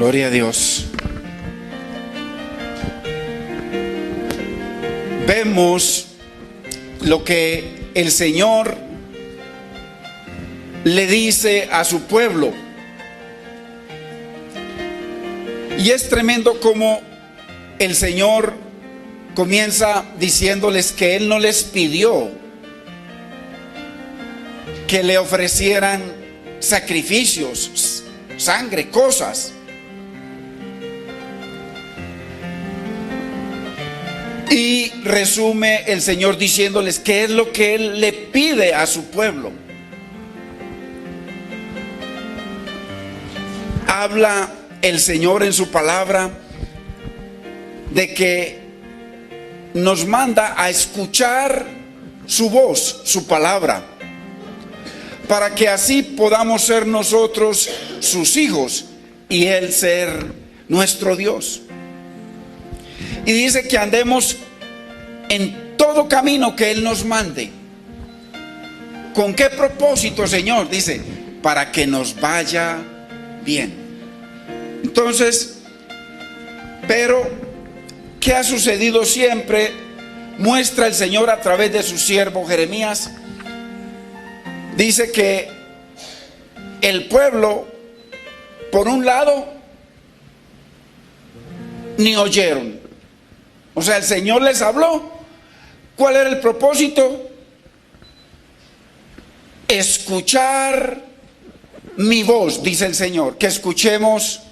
Gloria a Dios. Vemos lo que el Señor le dice a su pueblo. Y es tremendo como el Señor comienza diciéndoles que Él no les pidió que le ofrecieran sacrificios, sangre, cosas. Y resume el Señor diciéndoles qué es lo que Él le pide a su pueblo. Habla el Señor en su palabra de que nos manda a escuchar su voz, su palabra, para que así podamos ser nosotros sus hijos y Él ser nuestro Dios. Y dice que andemos en todo camino que Él nos mande. ¿Con qué propósito, Señor? Dice, para que nos vaya bien. Entonces, pero ¿qué ha sucedido siempre? Muestra el Señor a través de su siervo Jeremías. Dice que el pueblo, por un lado, ni oyeron. O sea, el Señor les habló. ¿Cuál era el propósito? Escuchar mi voz, dice el Señor, que escuchemos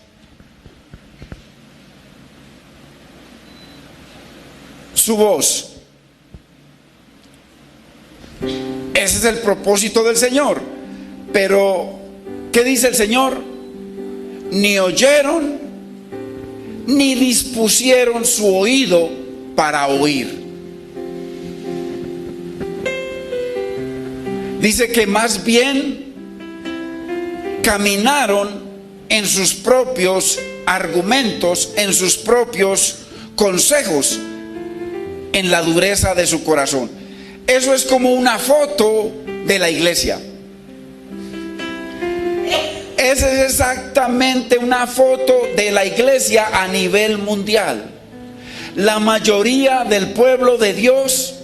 su voz. Ese es el propósito del Señor. Pero, ¿qué dice el Señor? Ni oyeron, ni dispusieron su oído para oír. Dice que más bien caminaron en sus propios argumentos, en sus propios consejos, en la dureza de su corazón. Eso es como una foto de la iglesia. Esa es exactamente una foto de la iglesia a nivel mundial. La mayoría del pueblo de Dios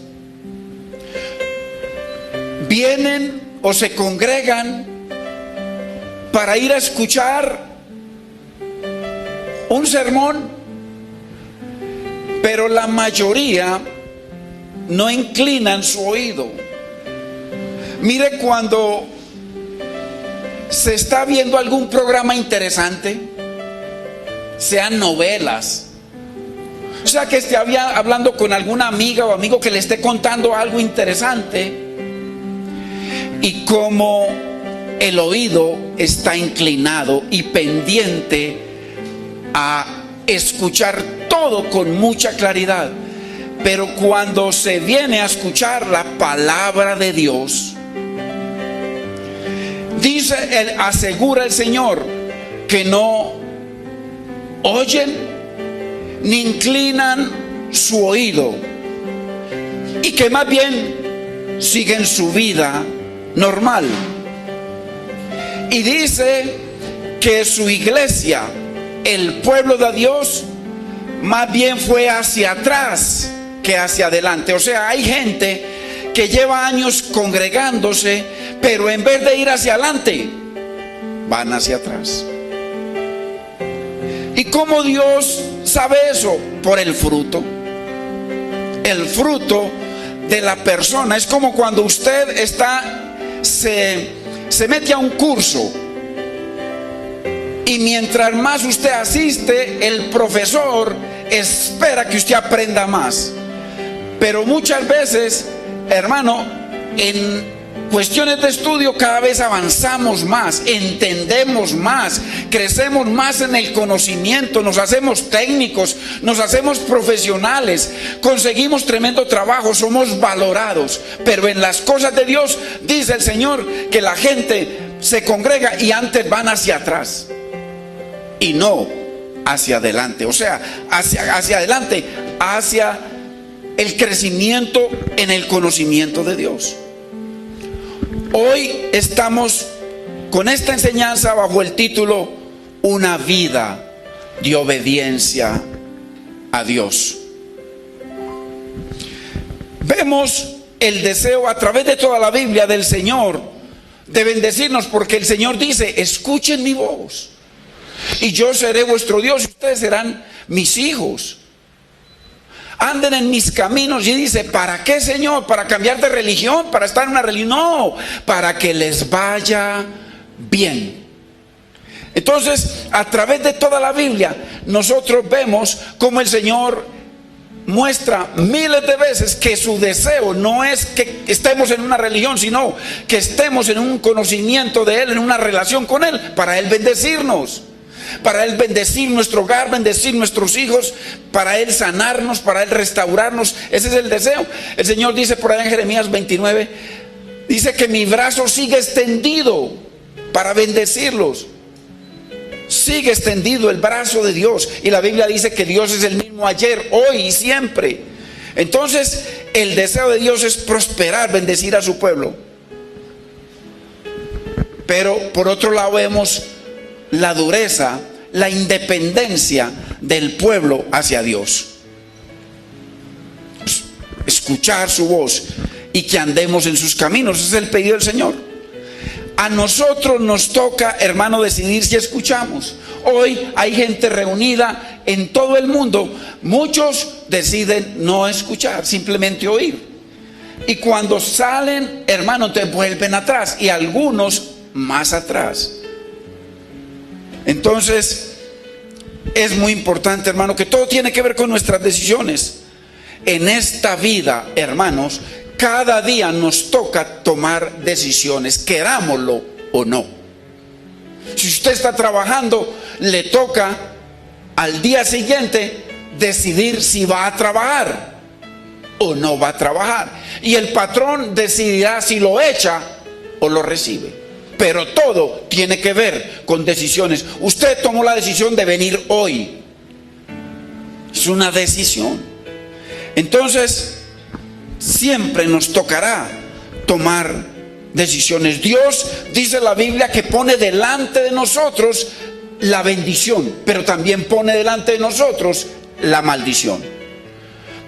vienen o se congregan para ir a escuchar un sermón, pero la mayoría no inclinan su oído. Mire, cuando se está viendo algún programa interesante, sean novelas, o sea, que esté hablando con alguna amiga o amigo que le esté contando algo interesante, y como el oído está inclinado y pendiente a escuchar todo con mucha claridad, pero cuando se viene a escuchar la palabra de Dios, dice, asegura el Señor, que no oyen ni inclinan su oído, y que más bien siguen su vida normal. Y dice que su iglesia, el pueblo de Dios, más bien fue hacia atrás que hacia adelante. O sea, hay gente que lleva años congregándose, pero en vez de ir hacia adelante, van hacia atrás. ¿Y cómo Dios sabe eso? Por el fruto. El fruto de la persona. Es como cuando usted se mete a un curso, y mientras más usted asiste, el profesor espera que usted aprenda más. Pero muchas veces, hermano, en cuestiones de estudio cada vez avanzamos más, entendemos más, crecemos más en el conocimiento, nos hacemos técnicos, nos hacemos profesionales, conseguimos tremendo trabajo, somos valorados. Pero en las cosas de Dios, dice el Señor, que la gente se congrega y antes van hacia atrás y no hacia adelante. O sea, hacia adelante, hacia el crecimiento en el conocimiento de Dios. Hoy estamos con esta enseñanza bajo el título Una vida de obediencia a Dios. Vemos el deseo a través de toda la Biblia del Señor de bendecirnos, porque el Señor dice: escuchen mi voz y yo seré vuestro Dios y ustedes serán mis hijos. Anden en mis caminos. Y dice: ¿para qué, Señor? ¿Para cambiar de religión? ¿Para estar en una religión? No, para que les vaya bien. Entonces, a través de toda la Biblia, nosotros vemos cómo el Señor muestra miles de veces que su deseo no es que estemos en una religión, sino que estemos en un conocimiento de Él, en una relación con Él, para Él bendecirnos, para Él bendecir nuestro hogar, bendecir nuestros hijos, para Él sanarnos, para Él restaurarnos. Ese es el deseo. El Señor dice por allá en Jeremías 29, dice que mi brazo sigue extendido para bendecirlos. Sigue extendido el brazo de Dios. Y la Biblia dice que Dios es el mismo ayer, hoy y siempre. Entonces, el deseo de Dios es prosperar, bendecir a su pueblo. Pero por otro lado vemos la dureza, la independencia del pueblo hacia Dios. Escuchar su voz y que andemos en sus caminos. Ese es el pedido del Señor. A nosotros nos toca, hermano, decidir si escuchamos. Hoy hay gente reunida en todo el mundo. Muchos deciden no escuchar, simplemente oír. Y cuando salen, hermano, te vuelven atrás. Y algunos más atrás. Entonces, es muy importante, hermano, que todo tiene que ver con nuestras decisiones. En esta vida, hermanos, cada día nos toca tomar decisiones, querámoslo o no. Si usted está trabajando, le toca al día siguiente decidir si va a trabajar o no va a trabajar. Y el patrón decidirá si lo echa o lo recibe. Pero todo tiene que ver con decisiones. Usted tomó la decisión de venir hoy. Es una decisión. Entonces, siempre nos tocará tomar decisiones. Dios, dice la Biblia, que pone delante de nosotros la bendición, pero también pone delante de nosotros la maldición.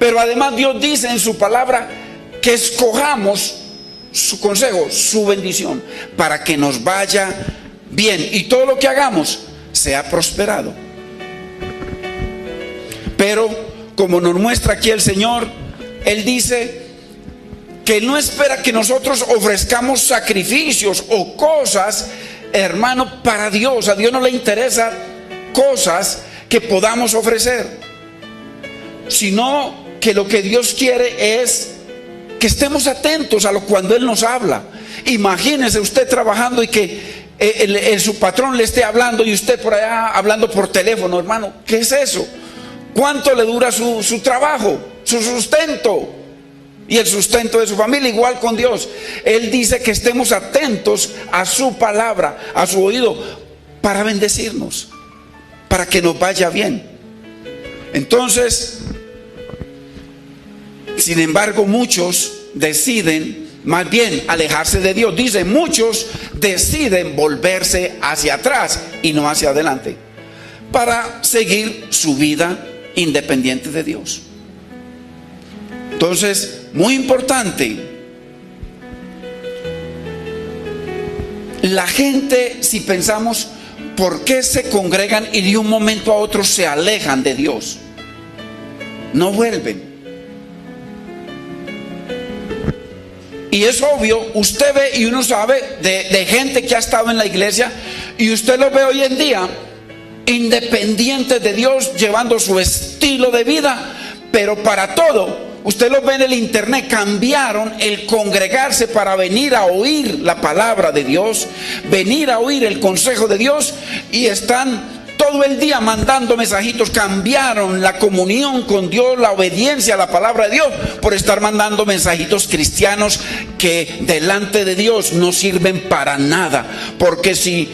Pero además Dios dice en su palabra que escojamos su consejo, su bendición, para que nos vaya bien y todo lo que hagamos sea prosperado. Pero como nos muestra aquí el Señor, Él dice que no espera que nosotros ofrezcamos sacrificios o cosas, hermano, para Dios. A Dios no le interesa cosas que podamos ofrecer, sino que lo que Dios quiere es que estemos atentos a lo cuando Él nos habla. Imagínese usted trabajando y que su patrón le esté hablando y usted por allá hablando por teléfono, hermano. ¿Qué es eso? ¿Cuánto le dura su trabajo, su sustento y el sustento de su familia? Igual con Dios. Él dice que estemos atentos a su palabra, a su oído, para bendecirnos, para que nos vaya bien. Entonces, sin embargo, muchos deciden más bien alejarse de Dios. Dice, muchos deciden volverse hacia atrás y no hacia adelante, para seguir su vida independiente de Dios. Entonces, muy importante, la gente, si pensamos, ¿por qué se congregan y de un momento a otro se alejan de Dios? No vuelven. Y es obvio, usted ve y uno sabe de gente que ha estado en la iglesia y usted lo ve hoy en día independientes de Dios, llevando su estilo de vida, pero para todo, usted lo ve en el internet, cambiaron el congregarse para venir a oír la palabra de Dios, venir a oír el consejo de Dios, y están todo el día mandando mensajitos. Cambiaron la comunión con Dios, la obediencia a la palabra de Dios, por estar mandando mensajitos cristianos que delante de Dios no sirven para nada. Porque si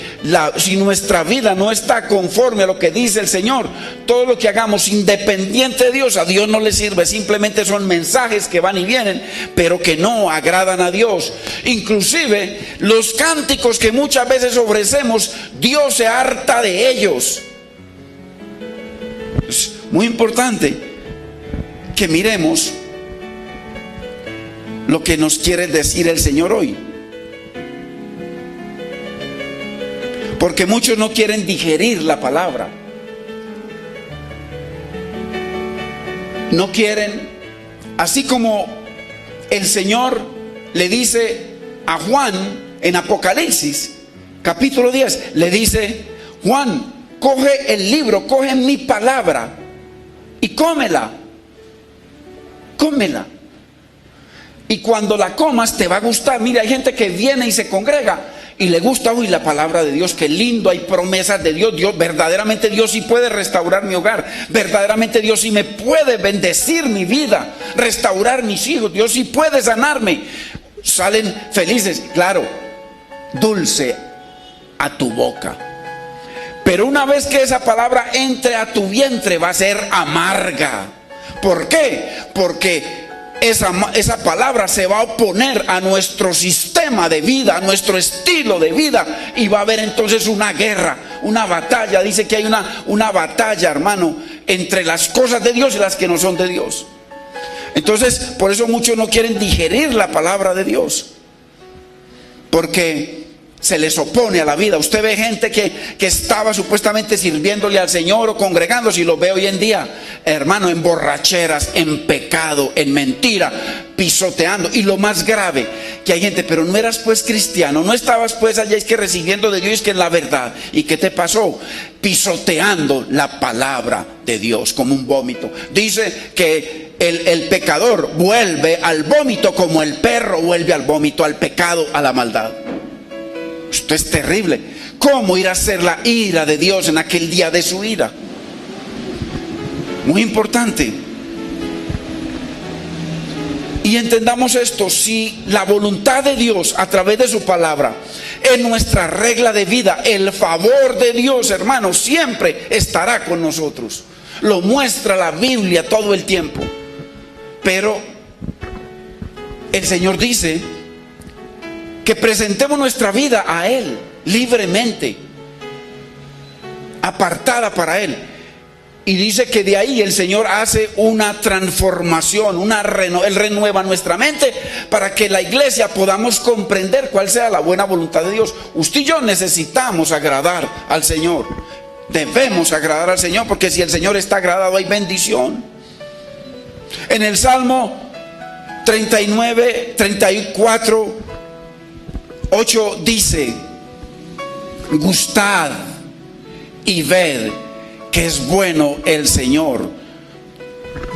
nuestra vida no está conforme a lo que dice el Señor, todo lo que hagamos independiente de Dios, a Dios no le sirve. Simplemente son mensajes que van y vienen, pero que no agradan a Dios. Inclusive los cánticos que muchas veces ofrecemos, Dios se harta de ellos. Muy importante que miremos lo que nos quiere decir el Señor hoy. Porque muchos no quieren digerir la palabra. No quieren, así como el Señor le dice a Juan en Apocalipsis, capítulo 10, le dice: Juan, coge el libro, coge mi palabra y cómela. Cómela. Y cuando la comas te va a gustar. Mira, hay gente que viene y se congrega y le gusta hoy la palabra de Dios. Qué lindo, hay promesas de Dios. Verdaderamente Dios sí puede restaurar mi hogar. Verdaderamente Dios sí me puede bendecir mi vida, restaurar mis hijos. Dios sí puede sanarme. Salen felices, claro, dulce a tu boca. Pero una vez que esa palabra entre a tu vientre, va a ser amarga. ¿Por qué? Porque esa palabra se va a oponer a nuestro sistema de vida, a nuestro estilo de vida, y va a haber entonces una guerra, una batalla. Dice que hay una batalla, hermano, entre las cosas de Dios y las que no son de Dios. Entonces, por eso muchos no quieren digerir la palabra de Dios, porque se les opone a la vida. Usted ve gente que estaba supuestamente sirviéndole al Señor o congregándose, y lo ve hoy en día, hermano, en borracheras, en pecado, en mentira, pisoteando. Y lo más grave, que hay gente: pero no eras pues cristiano, no estabas pues allá, es que recibiendo de Dios, es que es la verdad. ¿Y qué te pasó? Pisoteando la palabra de Dios como un vómito. Dice que el pecador vuelve al vómito como el perro vuelve al vómito, al pecado, a la maldad. Esto es terrible. ¿Cómo ir a ser la ira de Dios en aquel día de su ira? Muy importante. Y entendamos esto: si la voluntad de Dios a través de su palabra es nuestra regla de vida, el favor de Dios, hermano, siempre estará con nosotros. Lo muestra la Biblia todo el tiempo. Pero el Señor dice que presentemos nuestra vida a Él libremente, apartada para Él. Y dice que de ahí el Señor hace una transformación, Él renueva nuestra mente para que la iglesia podamos comprender cuál sea la buena voluntad de Dios. Usted y yo necesitamos agradar al Señor. Debemos agradar al Señor, porque si el Señor está agradado, hay bendición. En el Salmo 39, 34, 8 dice: gustad y ved que es bueno el Señor.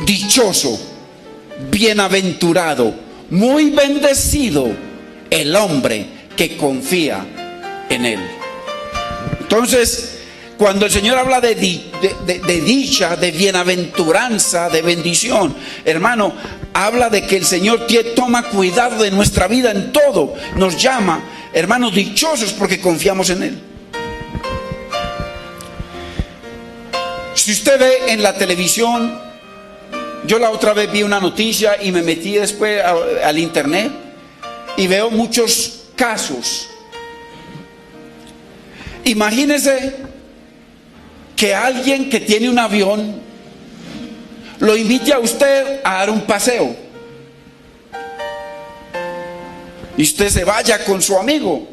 Dichoso, bienaventurado, muy bendecido el hombre que confía en Él. Entonces, cuando el Señor habla de dicha, de bienaventuranza, de bendición, hermano, habla de que el Señor toma cuidado de nuestra vida en todo. Nos llama, hermanos, dichosos porque confiamos en Él. Si usted ve en la televisión, yo la otra vez vi una noticia y me metí después al internet y veo muchos casos. Imagínese que alguien que tiene un avión lo invite a usted a dar un paseo y usted se vaya con su amigo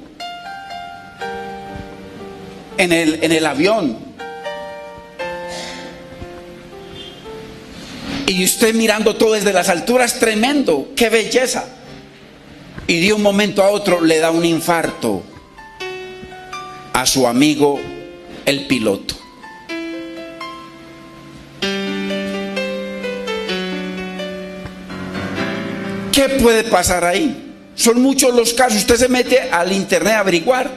en el avión, y usted mirando todo desde las alturas, tremendo, qué belleza, y de un momento a otro le da un infarto a su amigo el piloto. ¿Qué puede pasar ahí? Son muchos los casos. Usted se mete al internet a averiguar.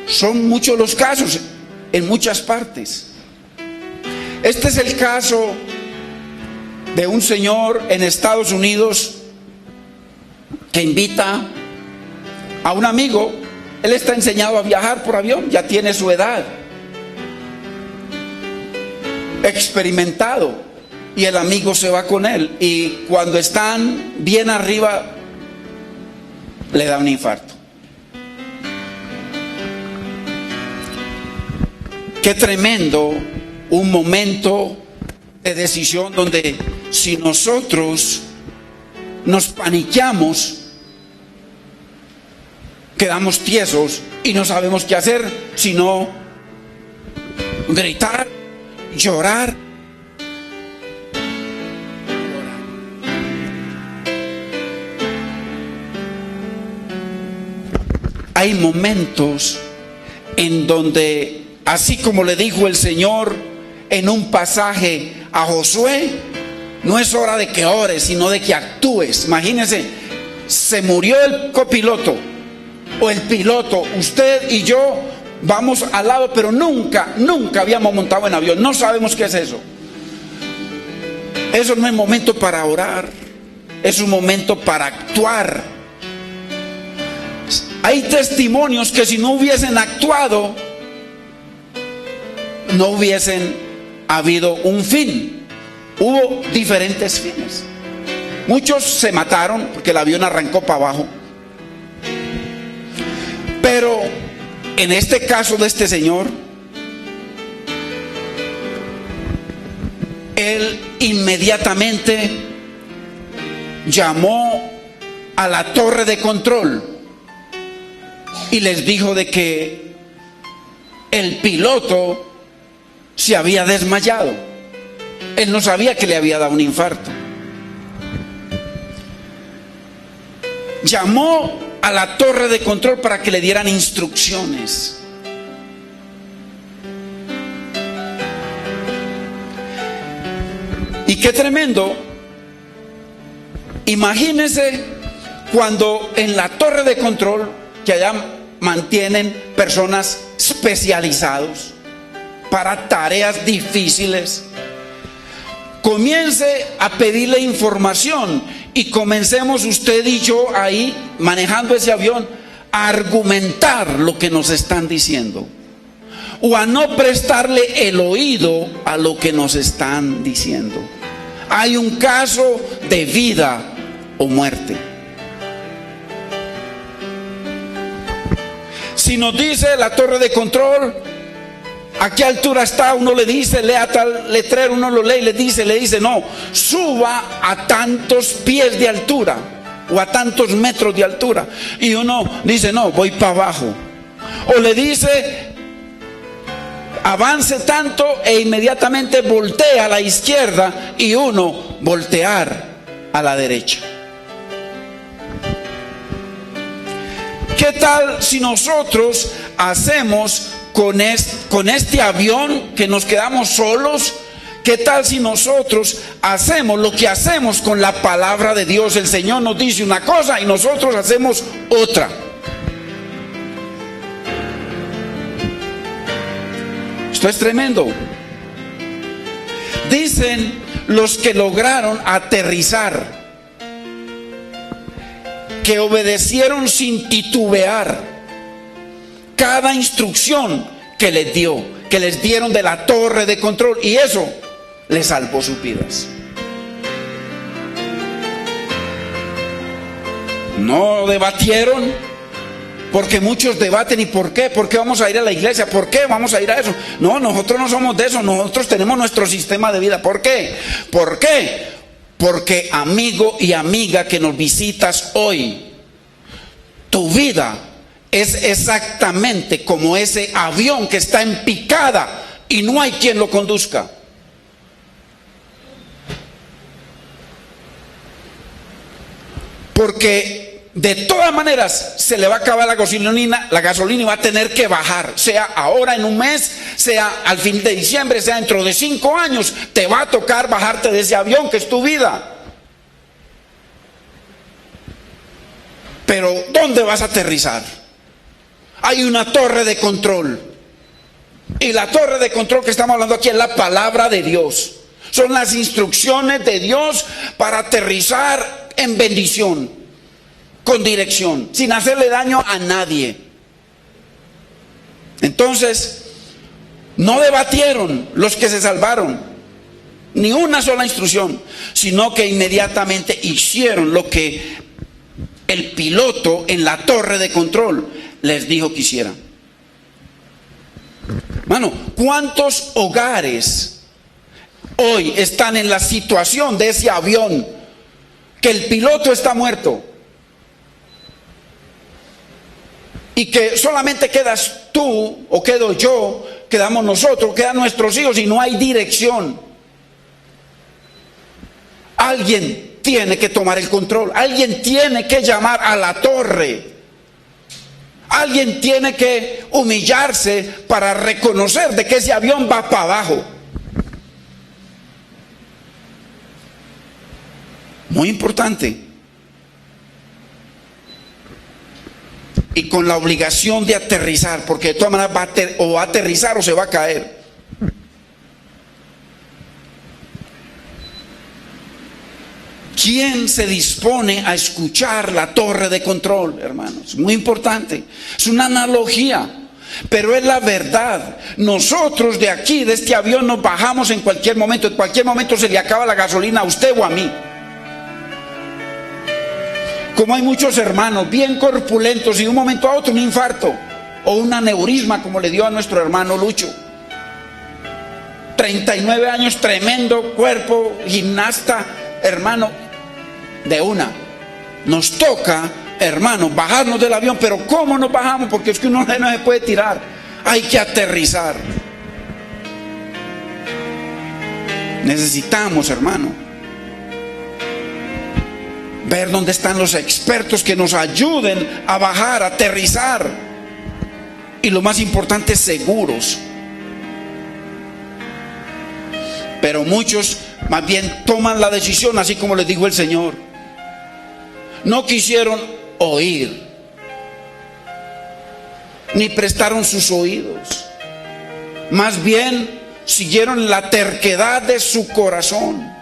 Son muchos los casos en muchas partes. Este es el caso de un señor en Estados Unidos que invita a un amigo. Él está enseñado a viajar por avión, ya tiene su edad, experimentado. Y el amigo se va con él, y cuando están bien arriba le da un infarto. Qué tremendo un momento de decisión donde si nosotros nos paniqueamos, quedamos tiesos y no sabemos qué hacer, sino gritar, llorar. Hay momentos en donde, así como le dijo el Señor en un pasaje a Josué, no es hora de que ores, sino de que actúes. Imagínense, se murió el copiloto o el piloto, usted y yo vamos al lado, pero nunca habíamos montado en avión, no sabemos qué es eso. Eso no es momento para orar, es un momento para actuar. Hay testimonios que si no hubiesen actuado, no hubiesen habido un fin. Hubo diferentes fines. Muchos se mataron porque el avión arrancó para abajo. Pero en este caso de este señor, él inmediatamente llamó a la torre de control y les dijo de que el piloto se había desmayado. Él no sabía que le había dado un infarto. Llamó a la torre de control para que le dieran instrucciones. Y qué tremendo. Imagínense cuando en la torre de control, que allá mantienen personas especializados para tareas difíciles, comience a pedirle información y comencemos usted y yo ahí manejando ese avión a argumentar lo que nos están diciendo o a no prestarle el oído a lo que nos están diciendo. Hay un caso de vida o muerte. Si nos dice la torre de control a qué altura está, uno le dice, lea tal letrero, uno lo lee y le dice, no, suba a tantos pies de altura o a tantos metros de altura. Y uno dice, no, voy para abajo. O le dice, avance tanto e inmediatamente voltea a la izquierda y uno voltear a la derecha. ¿Qué tal si nosotros hacemos con este avión que nos quedamos solos? ¿Qué tal si nosotros hacemos lo que hacemos con la palabra de Dios? El Señor nos dice una cosa y nosotros hacemos otra. Esto es tremendo. Dicen los que lograron aterrizar que obedecieron sin titubear cada instrucción que les dio, que les dieron de la torre de control, y eso les salvó sus vidas. No debatieron, porque muchos debaten. ¿Y por qué? ¿Por qué vamos a ir a la iglesia? ¿Por qué vamos a ir a eso? No, nosotros no somos de eso, nosotros tenemos nuestro sistema de vida. ¿Por qué? ¿Por qué? Porque, amigo y amiga que nos visitas hoy, tu vida es exactamente como ese avión que está en picada y no hay quien lo conduzca. Porque de todas maneras se le va a acabar la gasolina y va a tener que bajar, sea ahora en un mes, sea al fin de diciembre, sea dentro de 5 años, te va a tocar bajarte de ese avión que es tu vida. Pero ¿dónde vas a aterrizar? Hay una torre de control, y la torre de control que estamos hablando aquí es la palabra de Dios. Son las instrucciones de Dios para aterrizar en bendición, con dirección, sin hacerle daño a nadie. Entonces, no debatieron los que se salvaron, ni una sola instrucción, sino que inmediatamente hicieron lo que el piloto en la torre de control les dijo que hicieran. Hermano, ¿cuántos hogares hoy están en la situación de ese avión que el piloto está muerto y que solamente quedas tú o quedo yo, quedamos nosotros, quedan nuestros hijos y no hay dirección? Alguien tiene que tomar el control, alguien tiene que llamar a la torre, alguien tiene que humillarse para reconocer de que ese avión va para abajo. Muy importante. Y con la obligación de aterrizar, porque de todas maneras va a aterrizar o se va a caer. ¿Quién se dispone a escuchar la torre de control, hermanos? Muy importante. Es una analogía, pero es la verdad. Nosotros de aquí, de este avión, nos bajamos en cualquier momento. En cualquier momento se le acaba la gasolina a usted o a mí. Como hay muchos hermanos bien corpulentos y de un momento a otro un infarto o un aneurisma, como le dio a nuestro hermano Lucho. 39 años, tremendo cuerpo, gimnasta, hermano, de una. Nos toca, hermano, bajarnos del avión, pero ¿cómo nos bajamos? Porque es que uno no se puede tirar, hay que aterrizar. Necesitamos, hermano, ver dónde están los expertos que nos ayuden a bajar, a aterrizar. Y lo más importante, seguros. Pero muchos más bien toman la decisión, así como les dijo el Señor. No quisieron oír, ni prestaron sus oídos. Más bien siguieron la terquedad de su corazón.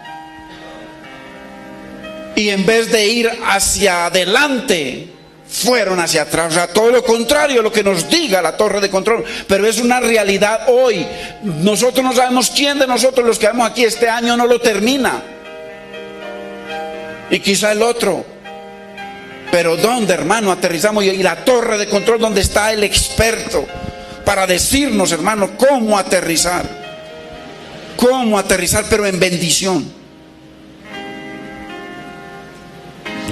Y en vez de ir hacia adelante, fueron hacia atrás. O sea, todo lo contrario a lo que nos diga la torre de control. Pero es una realidad hoy. Nosotros no sabemos quién de nosotros los que vamos aquí este año no lo termina. Y quizá el otro. Pero ¿dónde, hermano, aterrizamos? Y la torre de control, ¿dónde está el experto? Para decirnos, hermano, cómo aterrizar. Cómo aterrizar, pero en bendición.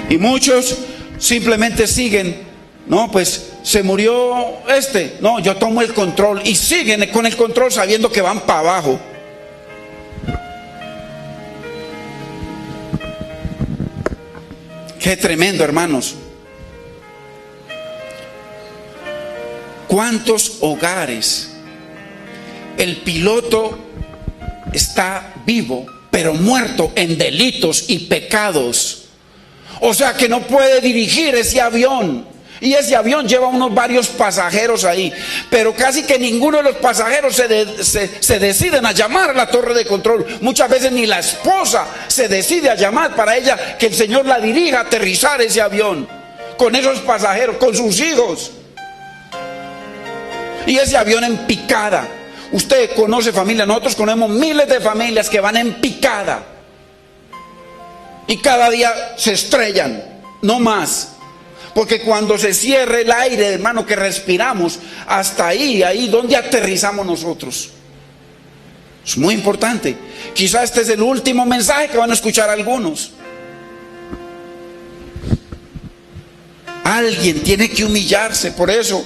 Y muchos simplemente siguen, no, pues se murió no, yo tomo el control, y siguen con el control sabiendo que van para abajo. Qué tremendo, hermanos. ¿Cuántos hogares el piloto está vivo, pero muerto en delitos y pecados? O sea que no puede dirigir ese avión. Y ese avión lleva varios pasajeros ahí. Pero casi que ninguno de los pasajeros se deciden a llamar a la torre de control. Muchas veces ni la esposa se decide a llamar para ella que el Señor la dirija a aterrizar ese avión. Con esos pasajeros, con sus hijos. Y ese avión en picada. Usted conoce familias, nosotros conocemos miles de familias que van en picada. Y cada día se estrellan, no más. Porque cuando se cierre el aire, hermano, que respiramos, hasta ahí donde aterrizamos nosotros. Es muy importante. Quizá este es el último mensaje que van a escuchar algunos. Alguien tiene que humillarse, por eso,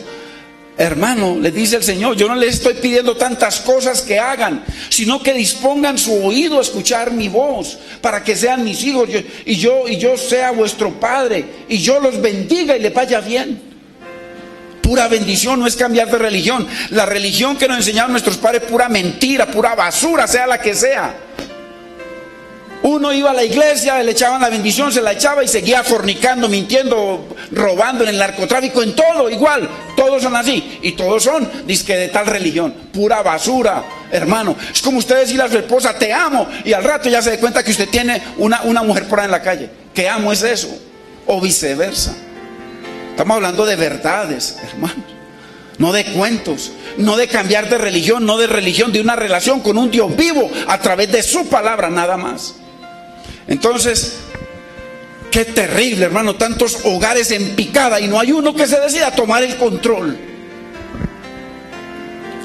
hermano, le dice el Señor, yo no les estoy pidiendo tantas cosas que hagan, sino que dispongan su oído a escuchar mi voz, para que sean mis hijos, y yo sea vuestro Padre, y yo los bendiga y les vaya bien. Pura bendición, no es cambiar de religión. La religión que nos enseñaron nuestros padres, pura mentira, pura basura, sea la que sea. Uno iba a la iglesia, le echaban la bendición, se la echaba y seguía fornicando, mintiendo, robando, en el narcotráfico, en todo igual. Todos son así y todos son dizque de tal religión. Pura basura, hermano. Es como usted decirle a su esposa, te amo, y al rato ya se da cuenta que usted tiene una mujer por ahí en la calle. ¿Qué amo es eso? O viceversa. Estamos hablando de verdades, hermanos. No de cuentos, no de cambiar de religión, no de religión, de una relación con un Dios vivo a través de su palabra, nada más. Entonces, qué terrible, hermano, tantos hogares en picada y no hay uno que se decida a tomar el control.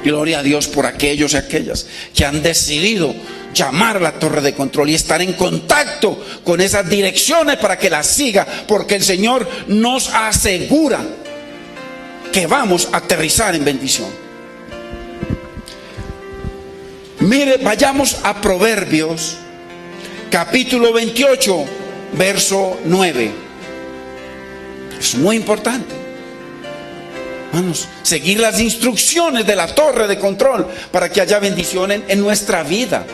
Gloria a Dios por aquellos y aquellas que han decidido llamar a la torre de control y estar en contacto con esas direcciones para que las siga, porque el Señor nos asegura que vamos a aterrizar en bendición. Mire, vayamos a Proverbios capítulo 28, verso 9. Es muy importante, hermanos, seguir las instrucciones de la torre de control para que haya bendición en nuestra vida.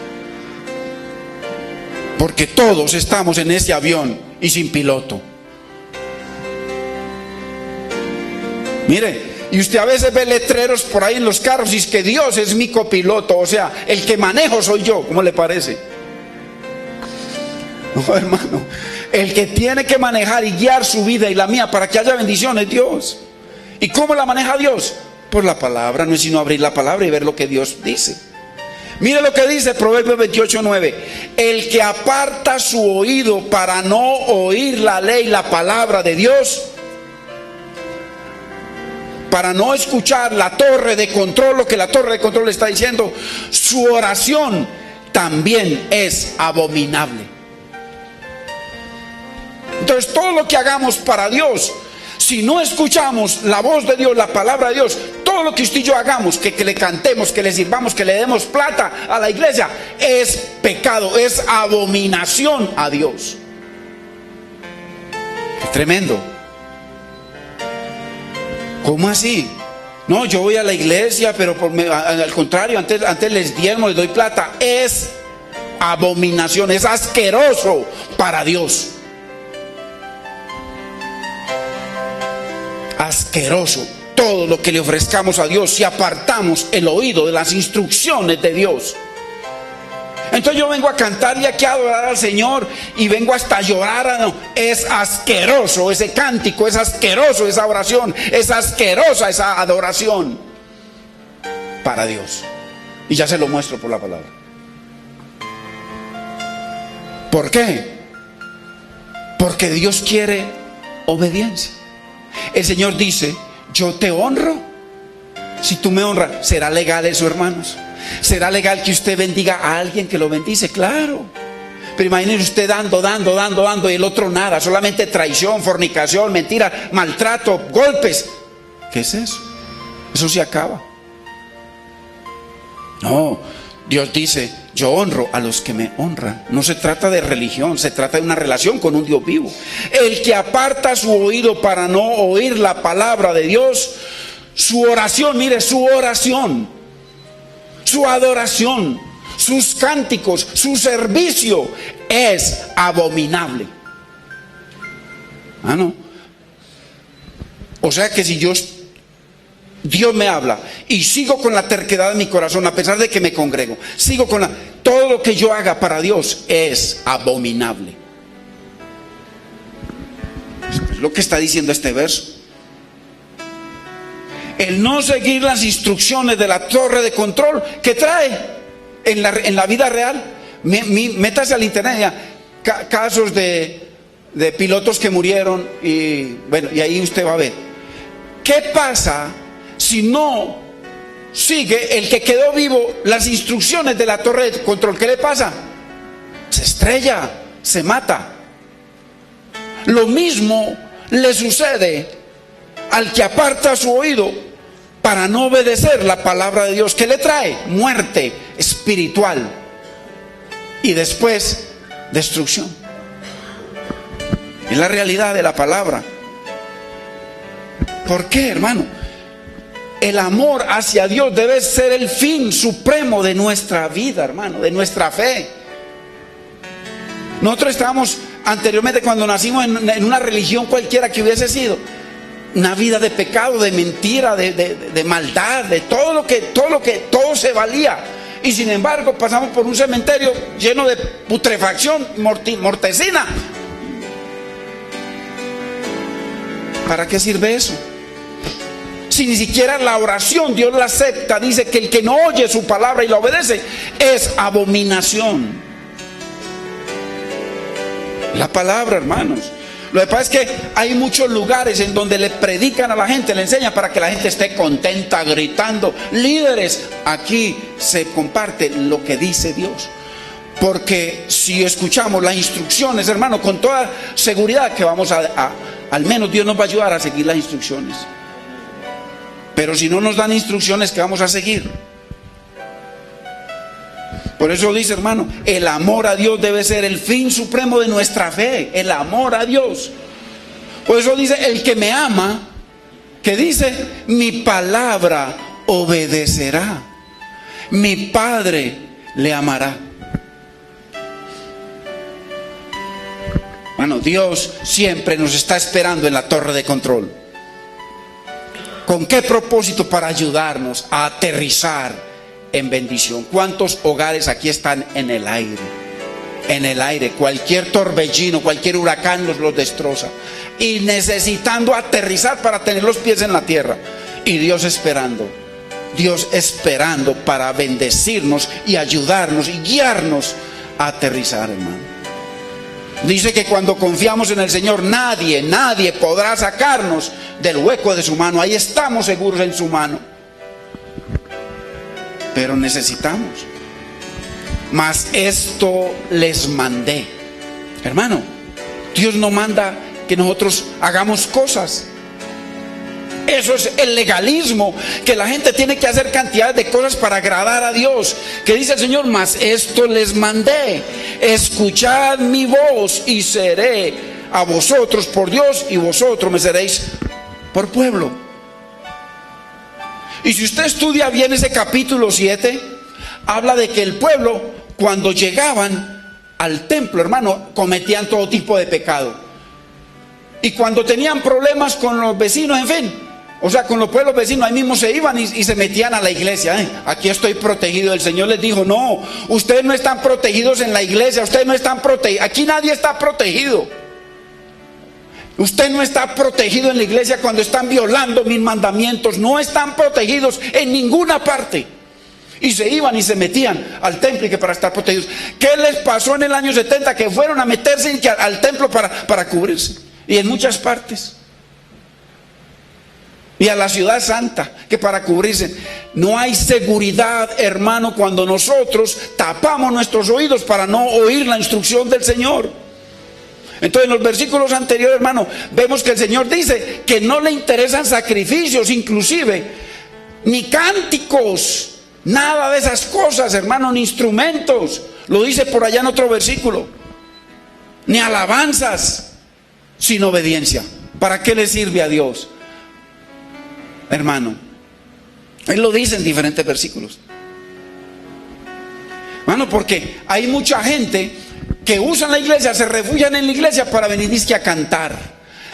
Porque todos estamos en ese avión y sin piloto. Mire, y usted a veces ve letreros por ahí en los carros y es que Dios es mi copiloto, o sea, el que manejo soy yo. ¿Cómo le parece? No, hermano, el que tiene que manejar y guiar su vida y la mía para que haya bendición es Dios. ¿Y cómo la maneja Dios? Por la palabra. No es sino abrir la palabra y ver lo que Dios dice. Mire lo que dice Proverbios 28:9. El que aparta su oído para no oír la ley, la palabra de Dios, para no escuchar la torre de control, lo que la torre de control está diciendo, su oración también es abominable. Entonces, todo lo que hagamos para Dios, si no escuchamos la voz de Dios, la palabra de Dios, todo lo que usted y yo hagamos, que le cantemos, que le sirvamos, que le demos plata a la iglesia, es pecado, es abominación a Dios. Es tremendo. ¿Cómo así? No, yo voy a la iglesia, pero al contrario, antes les diezmo, les doy plata. Es abominación, es asqueroso para Dios. Asqueroso todo lo que le ofrezcamos a Dios si apartamos el oído de las instrucciones de Dios. Entonces yo vengo a cantar y aquí a adorar al Señor y vengo hasta a llorar. No, es asqueroso ese cántico, es asqueroso esa oración, es asquerosa esa adoración para Dios. Y ya se lo muestro por la palabra. ¿Por qué? Porque Dios quiere obediencia. El Señor dice: yo te honro. Si tú me honras, ¿será legal eso, hermanos? ¿Será legal que usted bendiga a alguien que lo bendice? Claro. Pero imagínese usted dando y el otro nada, solamente traición, fornicación, mentira, maltrato, golpes. ¿Qué es eso? Eso se acaba. No, Dios dice: yo honro a los que me honran. No se trata de religión, se trata de una relación con un Dios vivo. El que aparta su oído para no oír la palabra de Dios, su oración, mire, su oración, su adoración, sus cánticos, su servicio es abominable. Ah, no. O sea que si Dios me habla y sigo con la terquedad de mi corazón, a pesar de que me congrego, sigo con todo lo que yo haga para Dios es abominable. Es lo que está diciendo este verso. El no seguir las instrucciones de la torre de control que trae en la vida real. Métase al internet ya, casos de pilotos que murieron y bueno, y ahí usted va a ver. ¿Qué pasa si no sigue el que quedó vivo las instrucciones de la torre de control? ¿Qué le pasa? Se estrella, se mata. Lo mismo le sucede al que aparta su oído para no obedecer la palabra de Dios. ¿Qué le trae? Muerte espiritual y después destrucción. Es la realidad de la palabra. ¿Por qué, hermano? El amor hacia Dios debe ser el fin supremo de nuestra vida, hermano, de nuestra fe. Nosotros estábamos anteriormente, cuando nacimos, en una religión cualquiera que hubiese sido, una vida de pecado, de mentira, de maldad, de todo se valía. Y sin embargo pasamos por un cementerio lleno de putrefacción, mortecina. ¿Para qué sirve eso? Si ni siquiera la oración Dios la acepta. Dice que el que no oye su palabra y la obedece es abominación. La palabra, hermanos. Lo que pasa es que hay muchos lugares en donde le predican a la gente, le enseñan para que la gente esté contenta, gritando. Líderes, aquí se comparte lo que dice Dios. Porque si escuchamos las instrucciones, hermano, con toda seguridad que vamos al menos Dios nos va a ayudar a seguir las instrucciones. Pero si no nos dan instrucciones, ¿qué vamos a seguir? Por eso dice, hermano, el amor a Dios debe ser el fin supremo de nuestra fe. El amor a Dios. Por eso dice, el que me ama, que dice, mi palabra obedecerá. Mi Padre le amará. Bueno, Dios siempre nos está esperando en la torre de control. ¿Con qué propósito? Para ayudarnos a aterrizar en bendición. ¿Cuántos hogares aquí están en el aire? En el aire, cualquier torbellino, cualquier huracán los destroza. Y necesitando aterrizar para tener los pies en la tierra. Y Dios esperando para bendecirnos y ayudarnos y guiarnos a aterrizar, hermano. Dice que cuando confiamos en el Señor, nadie podrá sacarnos del hueco de su mano. Ahí estamos seguros en su mano. Pero necesitamos. Mas esto les mandé. Hermano, Dios no manda que nosotros hagamos cosas. Eso es el legalismo, que la gente tiene que hacer cantidad de cosas para agradar a Dios. Que dice el Señor, mas esto les mandé: escuchad mi voz y seré a vosotros por Dios y vosotros me seréis por pueblo. Y si usted estudia bien ese capítulo 7, habla de que el pueblo, cuando llegaban al templo, hermano, cometían todo tipo de pecado. Y cuando tenían problemas con los vecinos, en fin, o sea, con los pueblos vecinos, ahí mismo se iban y se metían a la iglesia. Aquí estoy protegido. El Señor les dijo, no, ustedes no están protegidos en la iglesia, ustedes no están protegidos. Aquí nadie está protegido. Usted no está protegido en la iglesia cuando están violando mis mandamientos. No están protegidos en ninguna parte. Y se iban y se metían al templo y que para estar protegidos. ¿Qué les pasó en el año 70? Que fueron a meterse al templo para cubrirse. Y en muchas partes. Y a la ciudad santa, que para cubrirse. No hay seguridad, hermano, cuando nosotros tapamos nuestros oídos para no oír la instrucción del Señor. Entonces en los versículos anteriores, hermano, vemos que el Señor dice que no le interesan sacrificios, inclusive, ni cánticos, nada de esas cosas, hermano, ni instrumentos. Lo dice por allá en otro versículo. Ni alabanzas, sin obediencia. ¿Para qué le sirve a Dios? Hermano, Él lo dice en diferentes versículos. Hermano, porque hay mucha gente que usan la iglesia, se refugian en la iglesia para venir dizque a cantar,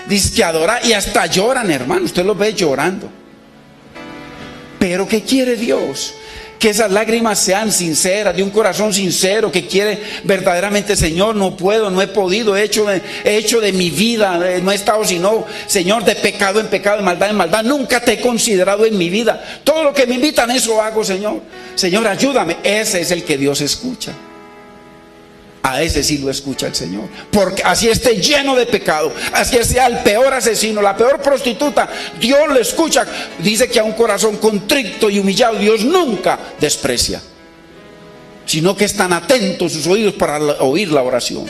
dizque a adorar, y hasta lloran, hermano. Usted los ve llorando. Pero ¿qué quiere Dios? Que esas lágrimas sean sinceras, de un corazón sincero, que quiere verdaderamente, Señor, no puedo, no he podido, he hecho de mi vida, no he estado sino, Señor, de pecado en pecado, de maldad en maldad, nunca te he considerado en mi vida. Todo lo que me invitan, eso hago, Señor. Señor, ayúdame. Ese es el que Dios escucha. A ese sí lo escucha el Señor. Porque así esté lleno de pecado, así sea el peor asesino, la peor prostituta, Dios lo escucha. Dice que a un corazón contrito y humillado Dios nunca desprecia, sino que están atentos sus oídos para oír la oración.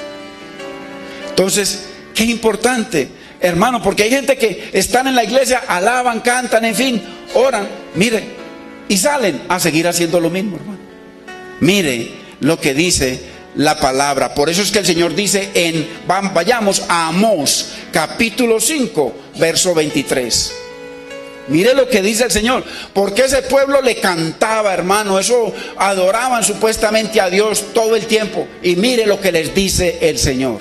Entonces, qué importante, hermano, porque hay gente que están en la iglesia, alaban, cantan, en fin, oran, mire, y salen a seguir haciendo lo mismo, hermano. Mire lo que dice la palabra. Por eso es que el Señor dice vayamos a Amós capítulo 5 verso 23. Mire lo que dice el Señor. Porque ese pueblo le cantaba, hermano, eso adoraban supuestamente a Dios todo el tiempo. Y mire lo que les dice el Señor.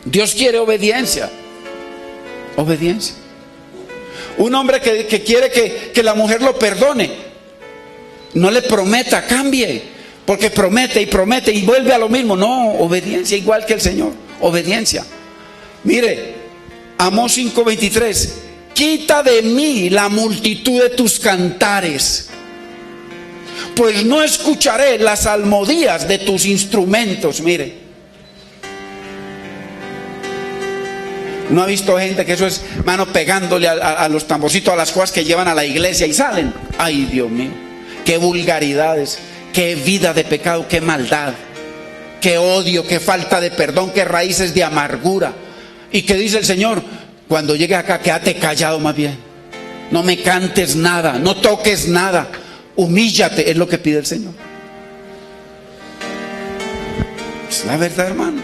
Dios quiere obediencia. Obediencia. Un hombre que quiere que la mujer lo perdone, no le prometa, cambie. Porque promete y vuelve a lo mismo. No, obediencia, igual que el Señor. Obediencia. Mire, Amós 5:23. Quita de mí la multitud de tus cantares, pues no escucharé las salmodias de tus instrumentos. Mire, ¿No ha visto gente que eso es, hermano, pegándole a los tamborcitos, a las cosas que llevan a la iglesia y salen? Ay, Dios mío, qué vulgaridades, qué vida de pecado, qué maldad, qué odio, qué falta de perdón, qué raíces de amargura. ¿Y qué dice el Señor? Cuando llegues acá, quédate callado más bien. No me cantes nada, no toques nada, humíllate, es lo que pide el Señor. Es la verdad, hermanos.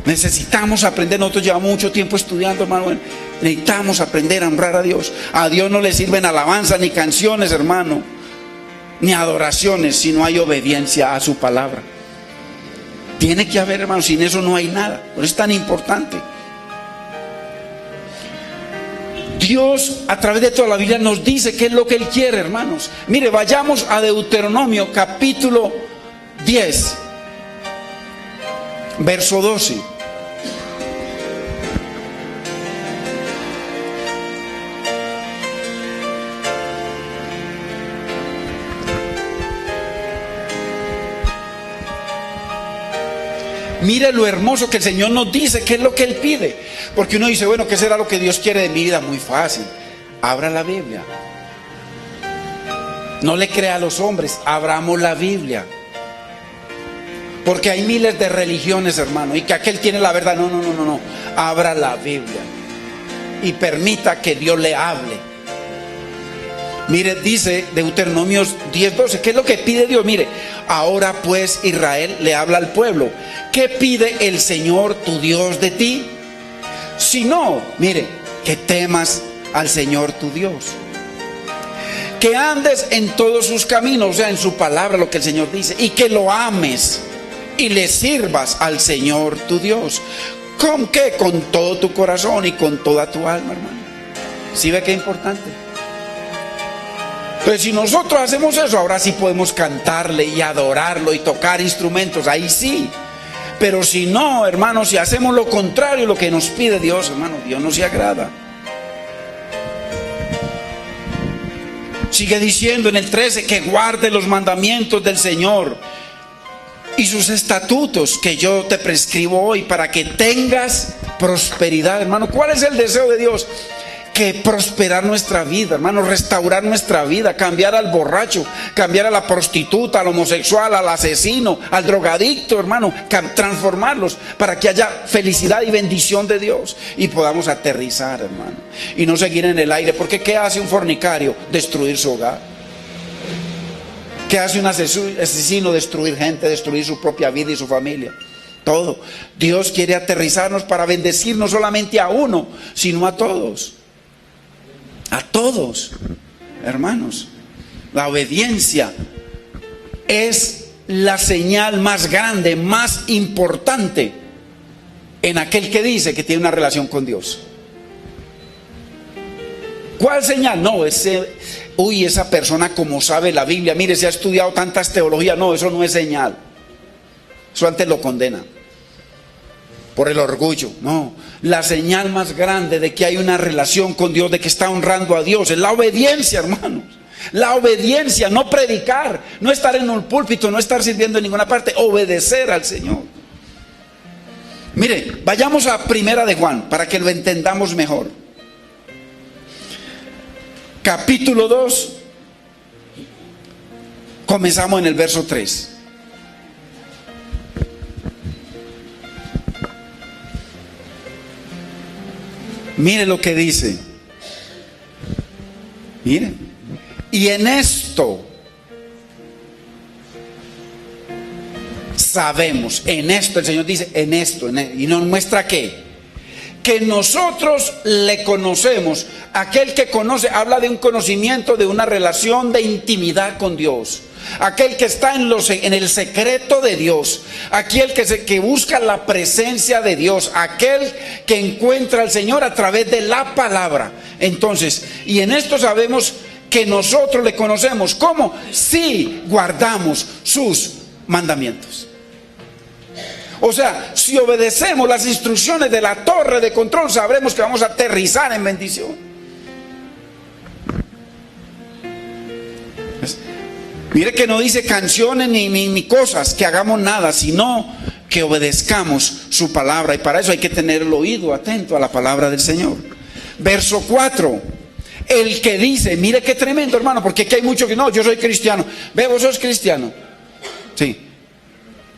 Necesitamos aprender. Nosotros llevamos mucho tiempo estudiando, hermano. Necesitamos aprender a honrar a Dios. A Dios no le sirven alabanzas ni canciones, hermano, ni adoraciones, si no hay obediencia a su palabra. Tiene que haber, hermano. Sin eso no hay nada. Por eso es tan importante. Dios a través de toda la Biblia nos dice qué es lo que Él quiere, hermanos. Mire, vayamos a Deuteronomio capítulo 10, verso 12. Mire lo hermoso que el Señor nos dice, qué es lo que Él pide. Porque uno dice, bueno, ¿qué será lo que Dios quiere de mi vida? Muy fácil. Abra la Biblia. No le crea a los hombres, abramos la Biblia. Porque hay miles de religiones, hermano, y que aquel tiene la verdad. No. Abra la Biblia y permita que Dios le hable. Mire, dice Deuteronomio 10:12, ¿qué es lo que pide Dios? Mire, ahora pues Israel le habla al pueblo. ¿Qué pide el Señor tu Dios de ti? Si no, mire, que temas al Señor tu Dios, que andes en todos sus caminos, o sea, en su palabra, lo que el Señor dice, y que lo ames y le sirvas al Señor tu Dios. ¿Con qué? Con todo tu corazón y con toda tu alma, hermano. ¿Sí ve qué importante? Pues si nosotros hacemos eso, ahora sí podemos cantarle y adorarlo y tocar instrumentos, ahí sí. Pero si no, hermano, si hacemos lo contrario, lo que nos pide Dios, hermano, Dios no se agrada. Sigue diciendo en el 13 que guarde los mandamientos del Señor y sus estatutos que yo te prescribo hoy para que tengas prosperidad, hermano. ¿Cuál es el deseo de Dios? Que prosperar nuestra vida, hermano, restaurar nuestra vida, cambiar al borracho, cambiar a la prostituta, al homosexual, al asesino, al drogadicto, hermano, transformarlos para que haya felicidad y bendición de Dios y podamos aterrizar, hermano, y no seguir en el aire. Porque ¿qué hace un fornicario? Destruir su hogar. ¿Qué hace un asesino? Destruir gente, destruir su propia vida y su familia. Todo. Dios quiere aterrizarnos para bendecir no solamente a uno, sino a todos. A todos, hermanos. La obediencia es la señal más grande, más importante en aquel que dice que tiene una relación con Dios. ¿Cuál señal? No, esa persona como sabe la Biblia, mire, se ha estudiado tantas teologías. No, eso no es señal. Eso antes lo condena por el orgullo. No, la señal más grande de que hay una relación con Dios, de que está honrando a Dios, es la obediencia, hermanos. La obediencia, no predicar, no estar en un púlpito, no estar sirviendo en ninguna parte, obedecer al Señor. Mire, vayamos a Primera de Juan para que lo entendamos mejor. Capítulo 2, comenzamos en el verso 3. Mire lo que dice. Mire. Y en esto sabemos, en esto el Señor dice, en esto, y nos muestra que nosotros le conocemos. Aquel que conoce habla de un conocimiento, de una relación de intimidad con Dios. Aquel que está en el secreto de Dios, aquel que busca la presencia de Dios, aquel que encuentra al Señor a través de la palabra. Entonces, y en esto sabemos que nosotros le conocemos. ¿Cómo? Si guardamos sus mandamientos. O sea, si obedecemos las instrucciones de la torre de control, sabremos que vamos a aterrizar en bendición. Mire que no dice canciones ni cosas, que hagamos nada, sino que obedezcamos su palabra, y para eso hay que tener el oído atento a la palabra del Señor. Verso 4, el que dice, mire qué tremendo, hermano, porque aquí hay mucho que no, yo soy cristiano. Ve, vos sos cristiano. Sí,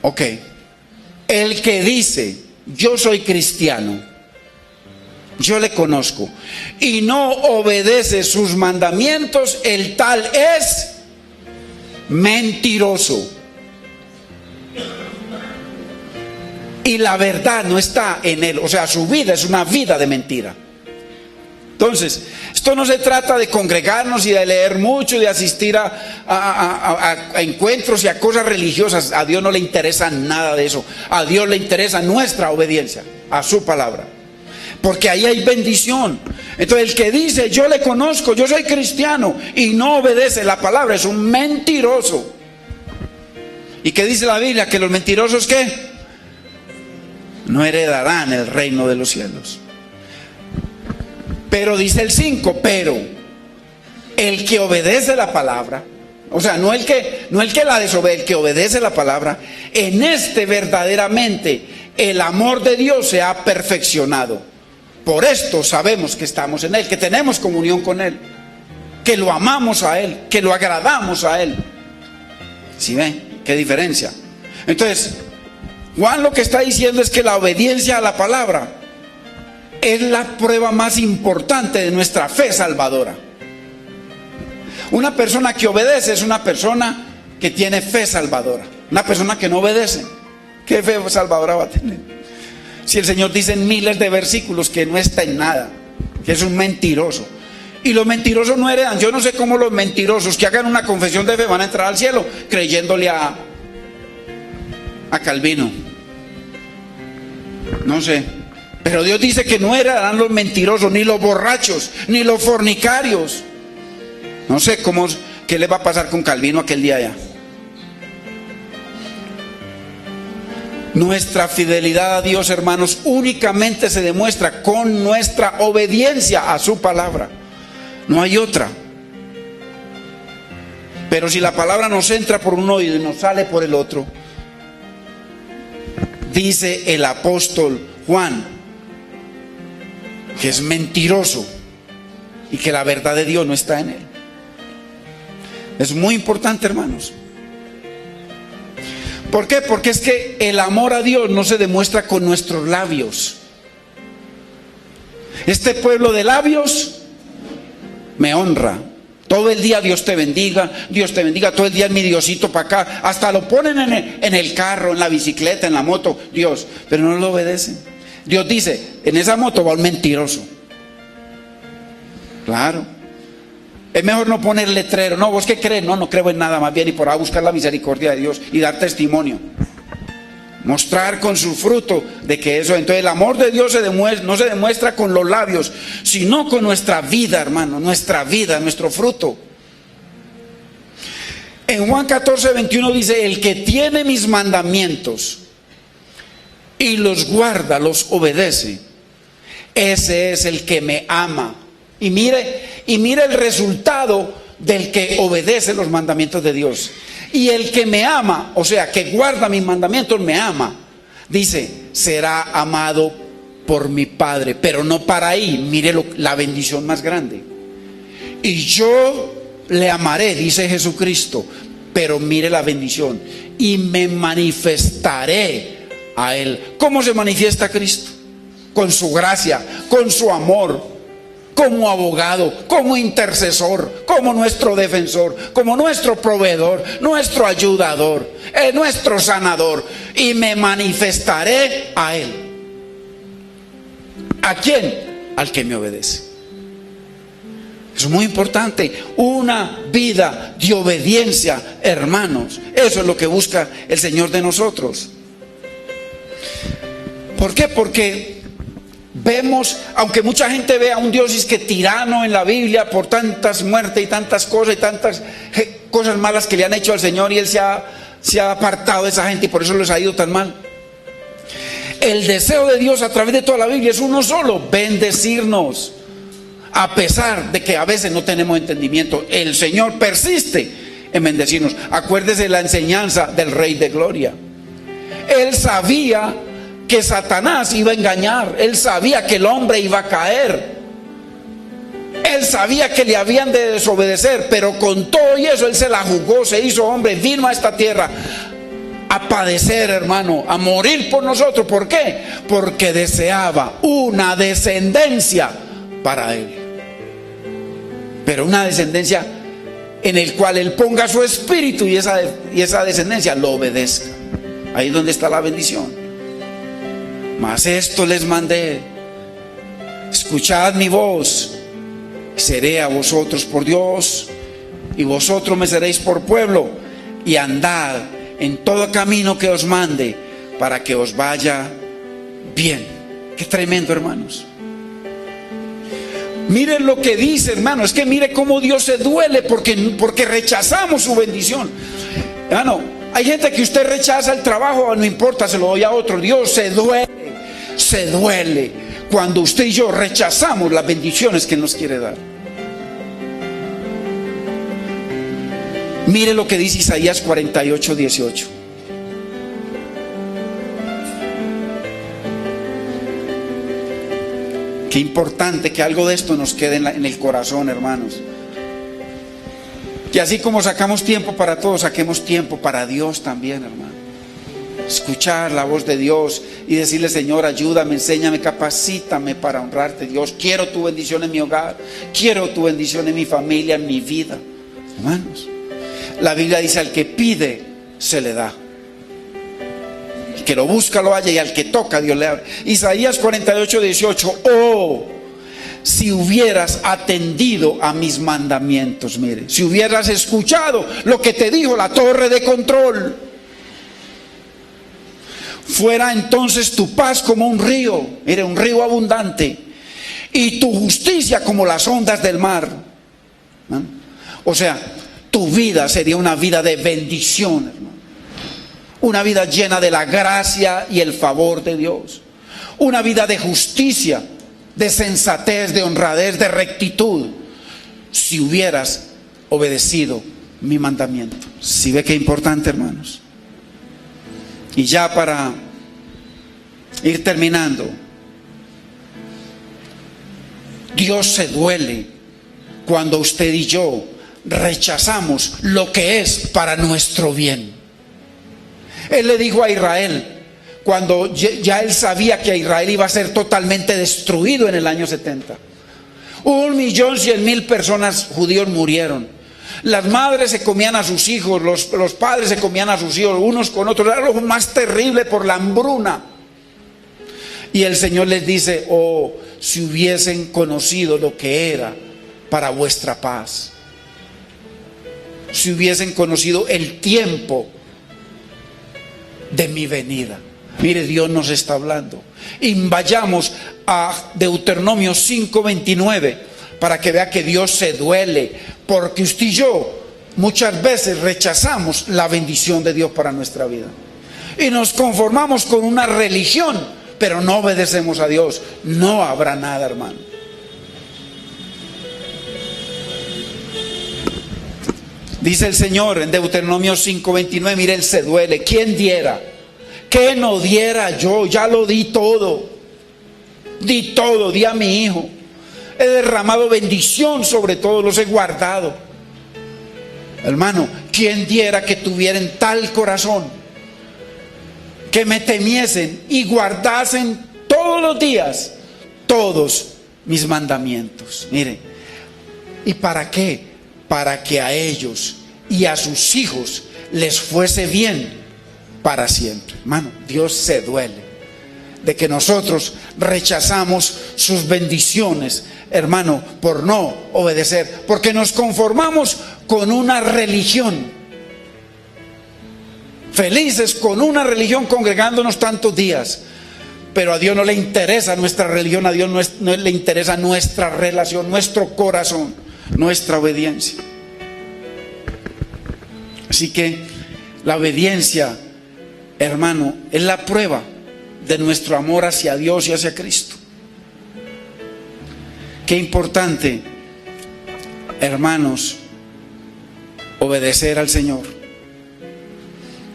ok. El que dice, yo soy cristiano, yo le conozco, y no obedece sus mandamientos, el tal es mentiroso, y la verdad no está en él. O sea, su vida es una vida de mentira. Entonces, esto no se trata de congregarnos y de leer mucho y de asistir a encuentros y a cosas religiosas. A Dios no le interesa nada de eso. A Dios le interesa nuestra obediencia a su palabra, porque ahí hay bendición. Entonces, el que dice, yo le conozco, yo soy cristiano, y no obedece la palabra, es un mentiroso. ¿Y qué dice la Biblia? Que los mentirosos, ¿qué? No heredarán el reino de los cielos. Pero dice el 5, pero el que obedece la palabra, o sea, no el que la desobedece, el que obedece la palabra, en este verdaderamente el amor de Dios se ha perfeccionado. Por esto sabemos que estamos en Él, que tenemos comunión con Él, que lo amamos a Él, que lo agradamos a Él. ¿Sí ven? ¿Qué diferencia? Entonces, Juan lo que está diciendo es que la obediencia a la palabra es la prueba más importante de nuestra fe salvadora. Una persona que obedece es una persona que tiene fe salvadora. Una persona que no obedece, ¿qué fe salvadora va a tener? Si el Señor dice en miles de versículos que no está en nada, que es un mentiroso. Y los mentirosos no heredan. Yo no sé cómo los mentirosos que hagan una confesión de fe van a entrar al cielo creyéndole a Calvino. No sé. Pero Dios dice que no heredarán los mentirosos, ni los borrachos, ni los fornicarios. No sé qué le va a pasar con Calvino aquel día allá. Nuestra fidelidad a Dios, hermanos, únicamente se demuestra con nuestra obediencia a su palabra. No hay otra. Pero si la palabra nos entra por un oído y nos sale por el otro, dice el apóstol Juan que es mentiroso y que la verdad de Dios no está en él. Es muy importante, hermanos. ¿Por qué? Porque es que el amor a Dios no se demuestra con nuestros labios. Este pueblo de labios me honra. Todo el día Dios te bendiga, todo el día es mi Diosito para acá. Hasta lo ponen en el carro, en la bicicleta, en la moto, Dios, pero no lo obedecen. Dios dice, en esa moto va un mentiroso. Claro. Es mejor no poner letrero. No, ¿vos qué crees? No creo en nada, más bien y por ahí buscar la misericordia de Dios y dar testimonio. Mostrar con su fruto de que eso. Entonces el amor de Dios no se demuestra con los labios, sino con nuestra vida, hermano, nuestra vida, nuestro fruto. En Juan 14:21 dice, el que tiene mis mandamientos y los guarda, los obedece, ese es el que me ama. Y mire el resultado del que obedece los mandamientos de Dios. Y el que me ama, o sea, que guarda mis mandamientos, me ama. Dice, será amado por mi Padre. Pero no para ahí, mire la bendición más grande. Y yo le amaré, dice Jesucristo. Pero mire la bendición. Y me manifestaré a Él. ¿Cómo se manifiesta Cristo? Con su gracia, con su amor, como abogado, como intercesor, como nuestro defensor, como nuestro proveedor, nuestro ayudador, nuestro sanador. Y me manifestaré a Él. ¿A quién? Al que me obedece. Es muy importante, una vida de obediencia, hermanos. Eso es lo que busca el Señor de nosotros. ¿Por qué? Porque vemos, aunque mucha gente ve a un Dios que tirano en la Biblia por tantas muertes y tantas cosas y tantas cosas malas que le han hecho al Señor, y Él se ha apartado de esa gente y por eso les ha ido tan mal. El deseo de Dios a través de toda la Biblia es uno solo: bendecirnos. A pesar de que a veces no tenemos entendimiento, el Señor persiste en bendecirnos. Acuérdese la enseñanza del Rey de Gloria. Él sabía que Satanás iba a engañar. Él sabía que el hombre iba a caer. Él sabía que le habían de desobedecer, pero con todo y eso Él se la jugó, se hizo hombre, vino a esta tierra a padecer, hermano, a morir por nosotros. ¿Por qué? Porque deseaba una descendencia para Él, pero una descendencia en el cual Él ponga su espíritu y esa descendencia lo obedezca. Ahí es donde está la bendición. Mas esto les mandé: escuchad mi voz, seré a vosotros por Dios, y vosotros me seréis por pueblo, y andad en todo camino que os mande, para que os vaya bien. Qué tremendo, hermanos. Miren lo que dice, hermano. Es que mire cómo Dios se duele porque rechazamos su bendición. Hermano, hay gente que usted rechaza el trabajo, no importa, se lo doy a otro. Dios se duele cuando usted y yo rechazamos las bendiciones que Él nos quiere dar. Mire lo que dice Isaías 48:18. Qué importante que algo de esto nos quede en el corazón, hermanos. Que así como sacamos tiempo para todos, saquemos tiempo para Dios también, hermano. Escuchar la voz de Dios y decirle: Señor, ayúdame, enséñame, capacítame para honrarte, Dios. Quiero tu bendición en mi hogar, quiero tu bendición en mi familia, en mi vida. Hermanos, la Biblia dice: al que pide, se le da. El que lo busca, lo halla, y al que toca, Dios le abre. Isaías 48:18. Oh, si hubieras atendido a mis mandamientos. Mire, si hubieras escuchado lo que te dijo la torre de control, fuera entonces tu paz como un río, mire, un río abundante, y tu justicia como las ondas del mar. ¿No? O sea, tu vida sería una vida de bendición, hermano. Una vida llena de la gracia y el favor de Dios. Una vida de justicia, de sensatez, de honradez, de rectitud, si hubieras obedecido mi mandamiento. ¿Sí ve qué importante, hermanos? Y ya para ir terminando, Dios se duele cuando usted y yo rechazamos lo que es para nuestro bien. Él le dijo a Israel, cuando ya él sabía que Israel iba a ser totalmente destruido en el año 70. 1.100.000 personas judíos murieron. Las madres se comían a sus hijos, los padres se comían a sus hijos, unos con otros. Era lo más terrible por la hambruna. Y el Señor les dice: oh, si hubiesen conocido lo que era para vuestra paz, si hubiesen conocido el tiempo de mi venida. Mire, Dios nos está hablando. Y vayamos a Deuteronomio 5:29 para que vea que Dios se duele, porque usted y yo muchas veces rechazamos la bendición de Dios para nuestra vida y nos conformamos con una religión, pero no obedecemos a Dios. No habrá nada, hermano. Dice el Señor en Deuteronomio 5:29, mire, Él se duele. ¿Quién diera que no diera yo? Ya lo di todo. Di todo, di a mi hijo. He derramado bendición sobre todos, los he guardado. Hermano, ¿quién diera que tuvieran tal corazón, que me temiesen y guardasen todos los días todos mis mandamientos? Mire, ¿y para qué? Para que a ellos y a sus hijos les fuese bien para siempre. Hermano, Dios se duele de que nosotros rechazamos sus bendiciones, hermano, por no obedecer, porque nos conformamos con una religión, felices con una religión, congregándonos tantos días, pero a Dios no le interesa nuestra religión, a Dios no le interesa nuestra relación, nuestro corazón, nuestra obediencia. Así que la obediencia, hermano, es la prueba de nuestro amor hacia Dios y hacia Cristo. Qué importante, hermanos, obedecer al Señor.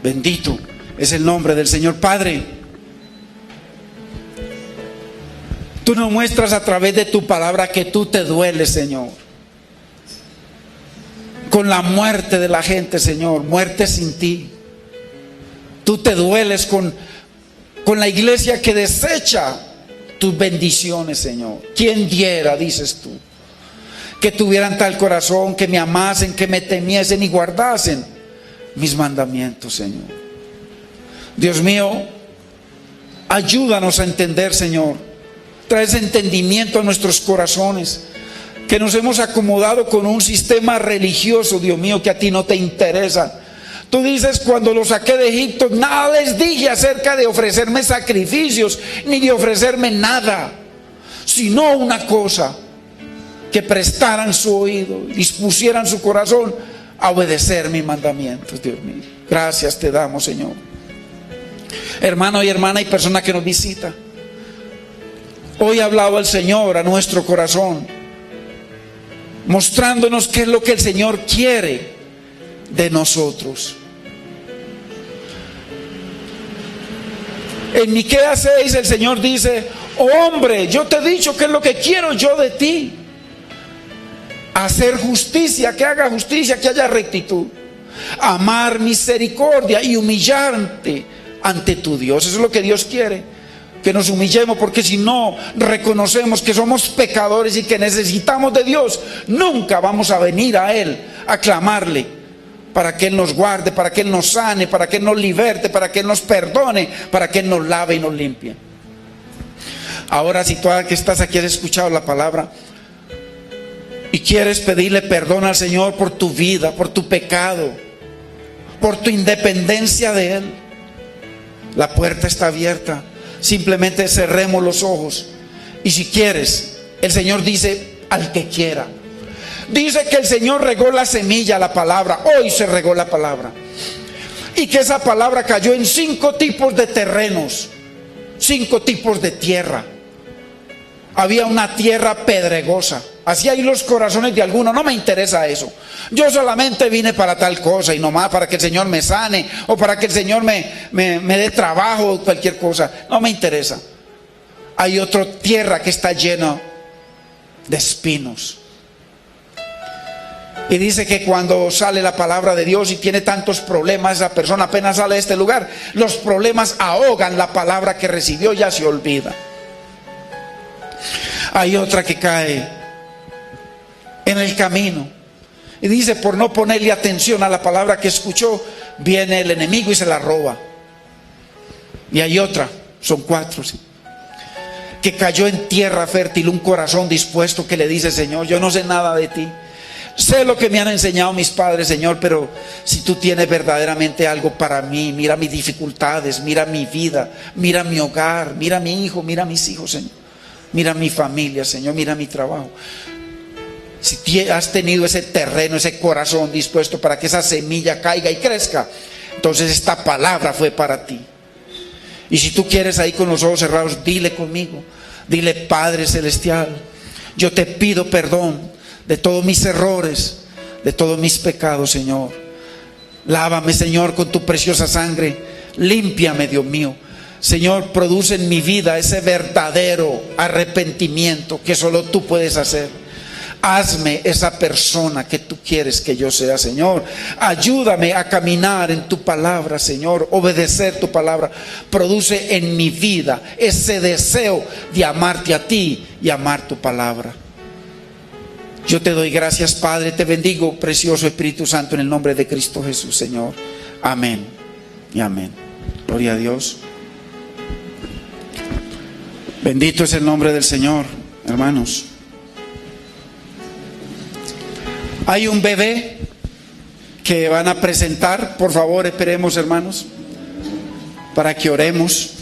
Bendito es el nombre del Señor. Padre, tú nos muestras a través de tu palabra que tú te dueles, Señor, con la muerte de la gente, Señor, muerte sin ti. Tú te dueles con la iglesia que desecha tus bendiciones, Señor. ¿Quién diera, dices tú, que tuvieran tal corazón, que me amasen, que me temiesen y guardasen mis mandamientos, Señor? Dios mío, ayúdanos a entender, Señor. Trae ese entendimiento a nuestros corazones, que nos hemos acomodado con un sistema religioso, Dios mío, que a ti no te interesa. Tú dices, cuando los saqué de Egipto, nada les dije acerca de ofrecerme sacrificios, ni de ofrecerme nada, sino una cosa: que prestaran su oído, dispusieran su corazón a obedecer mis mandamientos. Dios mío, gracias te damos, Señor. Hermano y hermana y persona que nos visita, hoy ha hablado el Señor a nuestro corazón, mostrándonos qué es lo que el Señor quiere de nosotros. En Miqueas 6 el Señor dice: oh hombre, yo te he dicho qué es lo que quiero yo de ti: hacer justicia, que haga justicia, que haya rectitud, amar misericordia y humillarte ante tu Dios. Eso es lo que Dios quiere, que nos humillemos, porque si no reconocemos que somos pecadores y que necesitamos de Dios, nunca vamos a venir a Él a clamarle para que Él nos guarde, para que Él nos sane, para que Él nos liberte, para que Él nos perdone, para que Él nos lave y nos limpie. Ahora, si tú que estás aquí has escuchado la palabra y quieres pedirle perdón al Señor por tu vida, por tu pecado, por tu independencia de Él, la puerta está abierta. Simplemente cerremos los ojos. Y si quieres, el Señor dice: al que quiera. Dice que el Señor regó la semilla, la palabra. Hoy se regó la palabra, y que esa palabra cayó en 5 tipos de terrenos, 5 tipos de tierra. Había una tierra pedregosa. Así hay los corazones de algunos. No me interesa eso. Yo solamente vine para tal cosa y nomás para que el Señor me sane, o para que el Señor me dé trabajo o cualquier cosa. No me interesa. Hay otra tierra que está llena de espinos. Y dice que cuando sale la palabra de Dios y tiene tantos problemas, esa persona apenas sale de este lugar, los problemas ahogan la palabra que recibió, ya se olvida. Hay otra que cae en el camino, y dice, por no ponerle atención a la palabra que escuchó, viene el enemigo y se la roba. Y hay otra, son 4, ¿sí?, que cayó en tierra fértil, un corazón dispuesto que le dice: Señor, yo no sé nada de ti, sé lo que me han enseñado mis padres, Señor, pero si tú tienes verdaderamente algo para mí, mira mis dificultades, mira mi vida, mira mi hogar, mira mi hijo, mira mis hijos, Señor, mira mi familia, Señor, mira mi trabajo. Si has tenido ese terreno, ese corazón dispuesto para que esa semilla caiga y crezca, entonces esta palabra fue para ti. Y si tú quieres, ahí con los ojos cerrados, dile conmigo, dile: Padre Celestial, yo te pido perdón de todos mis errores, de todos mis pecados, Señor. Lávame, Señor, con tu preciosa sangre. Límpiame, Dios mío. Señor, produce en mi vida ese verdadero arrepentimiento que solo tú puedes hacer. Hazme esa persona que tú quieres que yo sea, Señor. Ayúdame a caminar en tu palabra, Señor, obedecer tu palabra. Produce en mi vida ese deseo de amarte a ti y amar tu palabra. Yo te doy gracias, Padre, te bendigo, precioso Espíritu Santo, en el nombre de Cristo Jesús, Señor. Amén y amén. Gloria a Dios. Bendito es el nombre del Señor, hermanos. Hay un bebé que van a presentar. Por favor, esperemos, hermanos, para que oremos.